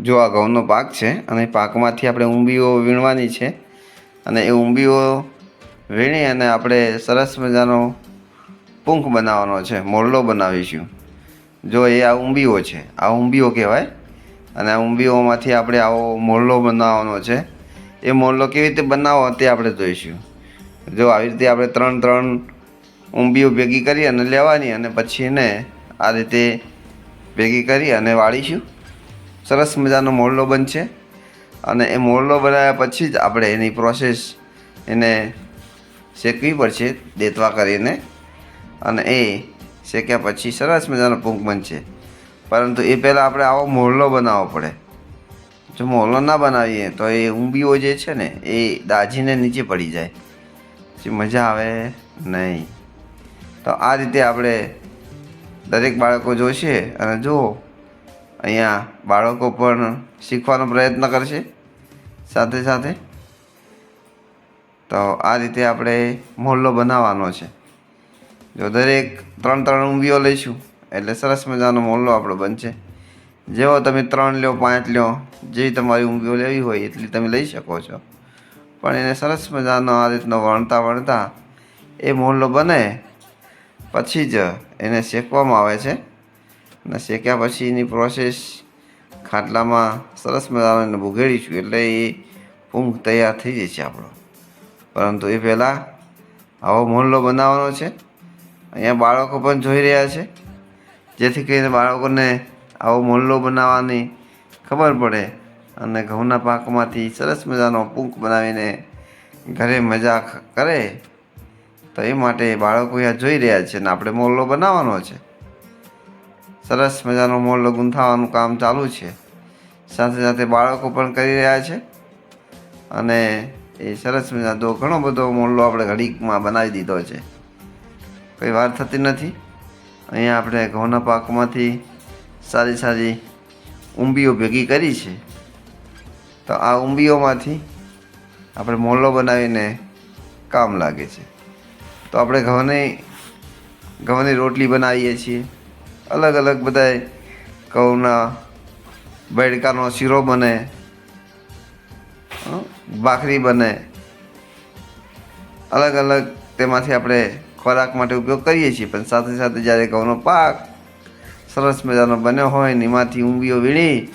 જો આ ઘઉંનો પાક છે અને પાકમાંથી આપણે ઊંબીઓ વીણવાની છે અને એ ઊંબીઓ વીણી અને આપણે સરસ મજાનો પૂંખ બનાવવાનો છે, મોરલો બનાવીશું. જો એ આ ઊંબીઓ છે, આ ઊંબીઓ કહેવાય. અને આ ઊંબીઓમાંથી આપણે આવો મોરલો બનાવવાનો છે. એ મોરલો કેવી રીતે બનાવો તે આપણે જોઈશું. જો આવી રીતે આપણે 3 ઊંબીઓ ભેગી કરી અને લેવાની અને પછી એને આ રીતે ભેગી કરી અને વાળીશું. સરસ મજાનો મોરલો બનશે. અને એ મોરલો બનાવ્યા પછી જ આપણે એની પ્રોસેસ એને શેકવી પડશે દેતવા કરીને. અને એ શેક્યા પછી સરસ મજાનો પૂંખ બનશે. પરંતુ એ પહેલાં આપણે આવો મોરલો બનાવવો પડે. જો મોરલો ના બનાવીએ તો એ ઊંબીઓ જે છે ને એ દાજીને નીચે પડી જાય, પછી મજા આવે નહીં. તો આ રીતે આપણે દરેક બાળકો જોશે અને જો અહીંયા બાળકો પણ શીખવાનો પ્રયત્ન કરશે સાથે સાથે. તો આ રીતે આપણે મોરલો બનાવવાનો છે. જો દરેક 3 ઊંબીઓ લઈશું એટલે સરસ મજાનો મોરલો આપણો બનશે. જેવો તમે 3 લો 5 લો, જેવી તમારી ઊંબીઓ લેવી હોય એટલી તમે લઈ શકો છો. પણ એને સરસ મજાનો આ રીતનો વણતા એ મોરલો બને પછી જ એને શેકવામાં આવે છે. અને શેક્યા પછી એની પ્રોસેસ ખાટલામાં સરસ મજાનો એને ભૂગેડીશું એટલે એ પૂંખ તૈયાર થઈ જશે આપણો. પરંતુ એ પહેલાં આવો મોરલો બનાવવાનો છે. અહીંયા બાળકો પણ જોઈ રહ્યા છે, જેથી કરીને બાળકોને આવો મોરલો બનાવવાની ખબર પડે અને ઘઉંના પાકમાંથી સરસ મજાનો પૂંખ બનાવીને ઘરે મજા કરે. તો એ માટે બાળકો અહીંયા જોઈ રહ્યા છે ને આપણે મોરલો બનાવવાનો છે. સરસ મજાનો મોરલો ગૂંથવાનું કામ ચાલુ છે. સાથે સાથે બાળકો પણ કરી રહ્યા છે. અને એ સરસ મજાનો ઘણો બધો મોરલો આપણે ઘડીકમાં બનાવી દીધો છે, કંઈ વાર થતી નથી. અહીંયા આપણે ઘઉંના પાકમાંથી સારી ઊંબીઓ ભેગી કરી છે. તો આ ઊંબીઓમાંથી આપણે મોરલો બનાવીને કામ લાગે છે. તો આપણે ઘઉંની રોટલી બનાવીએ છીએ, અલગ અલગ બધાય ઘઉંના બૈડકાનો શીરો બને, ભાખરી બને, અલગ અલગ તેમાંથી આપણે ખોરાક માટે ઉપયોગ કરીએ છીએ. પણ સાથે સાથે જ્યારે ઘઉંનો પાક સરસ મજાનો બન્યો હોય ને એમાંથી ઊંબીઓ વીણી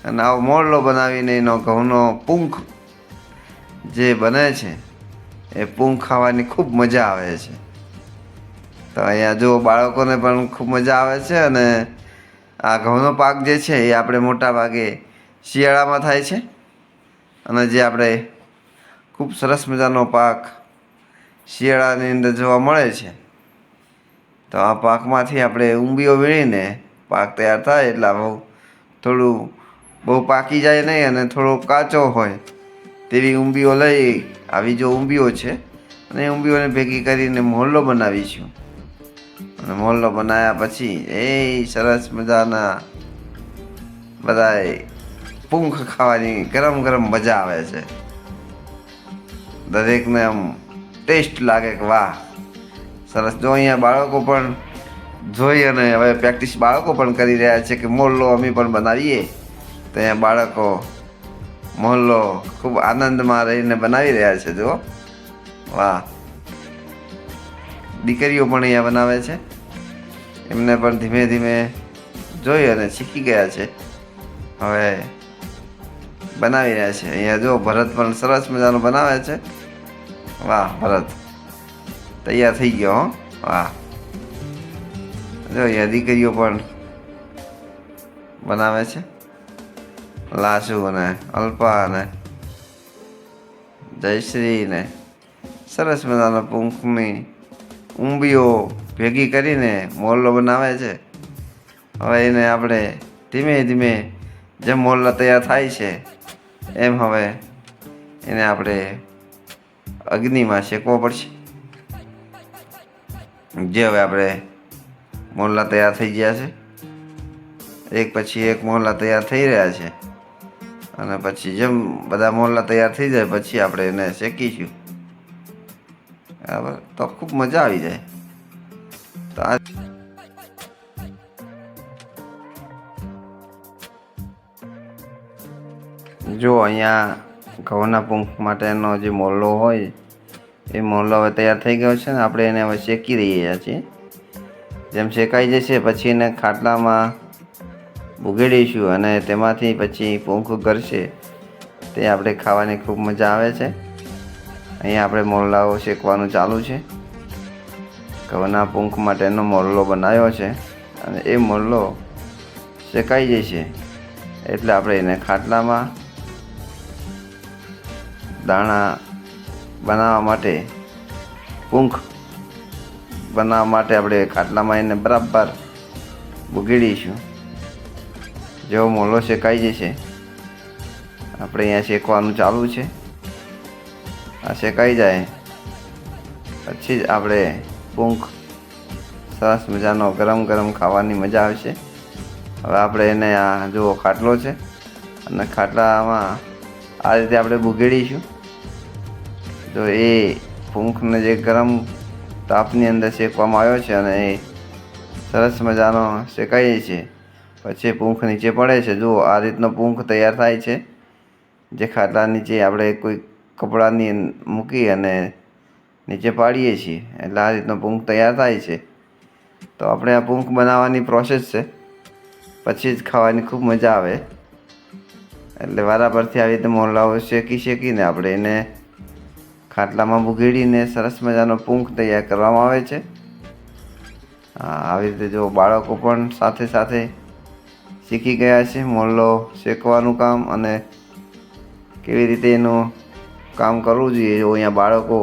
અને આવો મોરલો બનાવીને એનો ઘઉંનો પૂંખ જે બને છે એ પૂંખ ખાવાની ખૂબ મજા આવે છે. તો અહીંયા જો બાળકોને પણ ખૂબ મજા આવે છે. અને આ ઘઉંનો પાક જે છે એ આપણે મોટા ભાગે શિયાળામાં થાય છે. અને જે આપણે ખૂબ સરસ મજાનો પાક શિયાળાની અંદર જોવા મળે છે. તો આ પાકમાંથી આપણે ઊંબીઓ વીણીને પાક તૈયાર થાય એટલે બહુ પાકી જાય નહીં અને થોડો કાચો હોય તેવી ઊંબીઓ લઈ આવી જો ઊંબીઓ છે અને એ ઊંબીઓને ભેગી કરીને મોરલો બનાવીશું. અને મોરલો બનાવ્યા પછી એ સરસ મજાના બધાય પૂંખ ખાવાની ગરમ ગરમ મજા આવે છે. દરેકને આમ ટેસ્ટ લાગે કે વાહ સરસ. જો અહીંયા બાળકો પણ જોઈ અને હવે પ્રેક્ટિસ બાળકો પણ કરી રહ્યા છે કે મોરલો અમે પણ બનાવીએ. તો અહીંયા બાળકો મોરલો ખૂબ આનંદમાં રહીને બનાવી રહ્યા છે. જો વાહ, દીકરીઓ પણ અહીંયા બનાવે છે. એમને પણ ધીમે ધીમે જોઈ અને શીખી ગયા છે, હવે બનાવી રહ્યા છે. અહીંયા જો ભરત પણ સરસ મજાનું બનાવે છે. વાહ ભરત, તૈયાર થઈ ગયો. વાહ, જો અહીંયા દીકરીઓ પણ બનાવે છે. લાસુ અને અલ્પા અને જયશ્રી ને સરસ મજાના પૂંખની ઊંબીઓ ભેગી કરીને મોરલો બનાવે છે. હવે એને આપણે ધીમે ધીમે જેમ મોરલા તૈયાર થાય છે એમ હવે એને આપણે અગ્નિમાં શેકવો પડશે. જે હવે આપણે મોરલા તૈયાર થઈ ગયા છે, એક પછી એક મોરલા તૈયાર થઈ રહ્યા છે. અને પછી જેમ બધા મોરલા તૈયાર થઈ જાય પછી આપણે એને શેકીશું. બરાબર, તો ખૂબ મજા આવી જાય. તો આ જો અહીંયા ઘઉંના પૂંખ માટેનો જે મોરલો હોય એ મોરલો હવે તૈયાર થઈ ગયો છે ને આપણે એને હવે શેકી રહ્યા છીએ. જેમ શેકાઈ જશે પછી એને ખાટલામાં ભૂગેડીશું અને તેમાંથી પછી પૂંખ ગરશે તે આપણે ખાવાની ખૂબ મજા આવે છે. અહીંયા આપણે મોરલાઓ શેકવાનું ચાલુ છે. ઘઉંના પૂંખ માટેનો મોરલો બનાવ્યો છે અને એ મોરલો શેકાઈ જશે એટલે આપણે એને ખાટલામાં દાણા બનાવવા માટે પૂંખ બનાવવા માટે આપણે ખાટલામાં એને બરાબર ભૂગેડીશું. જેવો મોરલો શેકાઈ જશે આપણે અહીંયા શેકવાનું ચાલુ છે. આ શેકાઈ જાય પછી જ આપણે પૂંખ સરસ મજાનો ગરમ ગરમ ખાવાની મજા આવશે. હવે આપણે એને આ જુઓ ખાટલો છે અને ખાટલામાં આ રીતે આપણે ભૂગેડીશું. જો એ પૂંખને જે ગરમ તાપની અંદર શેકવામાં આવ્યો છે અને એ સરસ મજાનો શેકાઈ છે પછી પૂંખ નીચે પડે છે. જુઓ આ રીતનો પૂંખ તૈયાર થાય છે. જે ખાટલા નીચે આપણે કોઈ કપડાની મૂકી અને નીચે પાડીએ છીએ એટલે આ રીતનો પૂંખ તૈયાર થાય છે. તો આપણે આ પૂંખ બનાવવાની પ્રોસેસ છે, પછી જ ખાવાની ખૂબ મજા આવે. એટલે વારાફરતી આવી રીતે મોરલાઓ શેકીને આપણે એને ખાટલામાં ભૂગેડીને સરસ મજાનો પૂંખ તૈયાર કરવામાં આવે છે. આવી રીતે જો બાળકો પણ સાથે સાથે શીખી ગયા છે મોરલો શેકવાનું કામ અને કેવી રીતે એનું કામ કરવું જોઈએ. જો અહીંયા બાળકો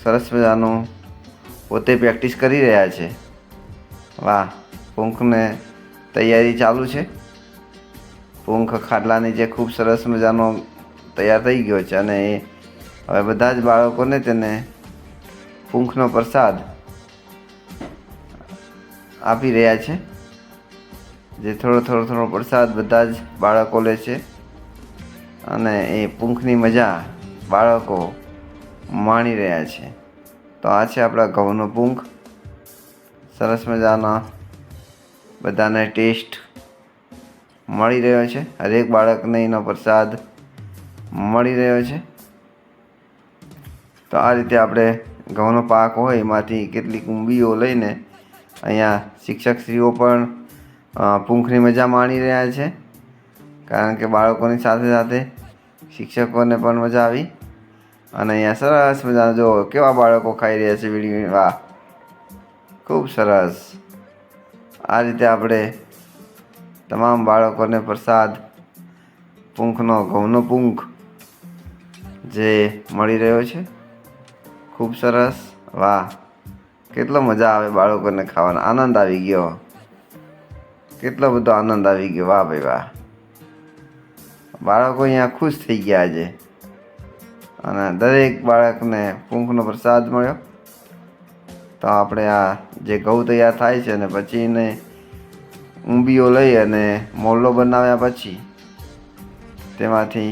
સરસ મજાનું પોતે પ્રેક્ટિસ કરી રહ્યા છે. વાહ, પૂંખને તૈયારી ચાલુ છે. પૂંખ ખાટલા નીચે ખૂબ સરસ મજાનો તૈયાર થઈ ગયો છે અને એ હવે બધા જ બાળકોને તેને પૂંખનો પ્રસાદ આપી રહ્યા છે. જે થોડો પ્રસાદ બધા જ બાળકો લે છે અને એ પૂંખની મજા બાળકો માણી રહ્યા છે. તો આ છે આપણા ઘઉંનો પૂંખ. સરસ મજાનો બધાને ટેસ્ટ મળી રહ્યો છે. હરેક બાળકને એનો પ્રસાદ મળી રહ્યો છે. તો આ રીતે આપણે ઘઉંનો પાક હોય એમાંથી કેટલીક ઊંબીઓ લઈને અહીંયા શિક્ષકશ્રીઓ પણ પૂંખની મજા માણી રહ્યા છે. કારણ કે બાળકોની સાથે સાથે શિક્ષકોને પણ મજા આવી. અને અહીંયા સરસ મજાના જો કેવા બાળકો ખાઈ રહ્યા છે વીણી. વાહ, ખૂબ સરસ. આ રીતે આપણે તમામ બાળકોને પ્રસાદ પૂંખનો ઘઉંનો પૂંખ જે મળી રહ્યો છે. ખૂબ સરસ. વાહ, કેટલો મજા આવે બાળકોને ખાવાનો. આનંદ આવી ગયો, કેટલો બધો આનંદ આવી ગયો. વાહ ભાઈ વાહ, બાળકો અહીંયા ખુશ થઈ ગયા આજે અને દરેક બાળકને પૂંખનો પ્રસાદ મળ્યો. તો આપણે આ જે ઘઉં તૈયાર થાય છે અને પછી એને ઊંબીઓ લઈ અને મોરલો બનાવ્યા પછી તેમાંથી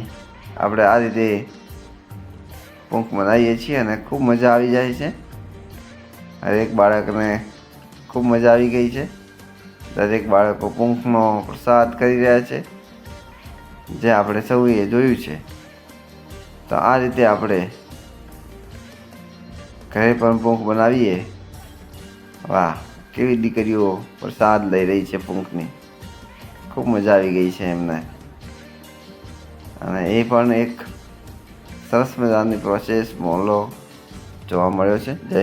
આપણે આ રીતે પૂંખ બનાવીએ છીએ અને ખૂબ મજા આવી જાય છે. હરેક બાળકને ખૂબ મજા આવી ગઈ છે. દરેક બાળકો પૂંખનો પ્રસાદ કરી રહ્યા છે જે આપણે સૌએ જોયું છે. તો આ રીતે આપણે ઘરે પણ પૂંખ બનાવીએ. વાહ, કેવી દીકરીઓ પ્રસાદ લઈ રહી છે પૂંખની. ખૂબ મજા આવી ગઈ છે એમને. અને એ પણ એક સરસ મજાની પ્રોસેસ મોરલો જોવા મળ્યો છે. જય